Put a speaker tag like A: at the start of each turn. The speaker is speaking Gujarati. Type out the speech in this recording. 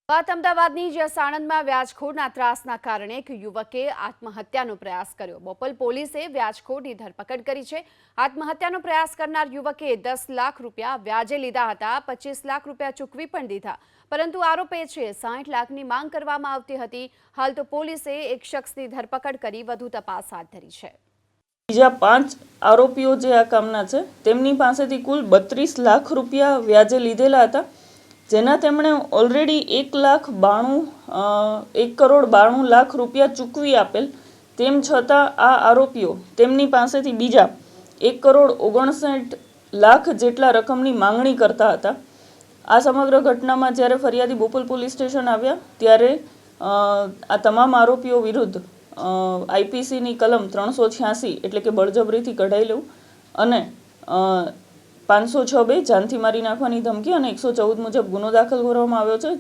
A: વાત અમદાવાદની જ્યાં સાણંદમાં વ્યાજખોરના ત્રાસના કારણે એક યુવકે આત્મહત્યાનો પ્રયાસ કર્યો। બોપલ પોલીસે વ્યાજખોરની ધરપકડ કરી છે। આત્મહત્યાનો પ્રયાસ કરનાર યુવકે 10 લાખ રૂપિયા વ્યાજે લીધા હતા। 25 લાખ રૂપિયા ચૂકવી પણ દીધા, પરંતુ આરોપે છે 60 લાખની માંગ કરવામાં આવતી હતી। હાલ તો પોલીસે એક શખ્સની ધરપકડ કરી વધુ તપાસ હાથ ધરી છે।
B: બીજા 5 આરોપીઓ જે આ કામના છે તેમની પાસેથી કુલ 32 લાખ રૂપિયા વ્યાજે લીધેલા હતા, જેના તેમણે ઓલરેડી 1 કરોડ 92 લાખ રૂપિયા ચૂકવી આપેલ। તેમ છતાં આ આરોપીઓ તેમની પાસેથી બીજા 1 કરોડ 59 લાખ જેટલા રકમની માંગણી કરતા હતા। આ સમગ્ર ઘટનામાં જ્યારે ફરિયાદી બોપલ પોલીસ સ્ટેશન આવ્યા ત્યારે આ તમામ આરોપીઓ વિરુદ્ધ આઈપીસીની કલમ 386 એટલે કે બળજબરીથી કઢાઈ લેવું અને 506(2) જાનથી મારી નાખવાની ધમકી અને 114 મુજબ ગુનો દાખલ કરવામાં આવ્યો છે।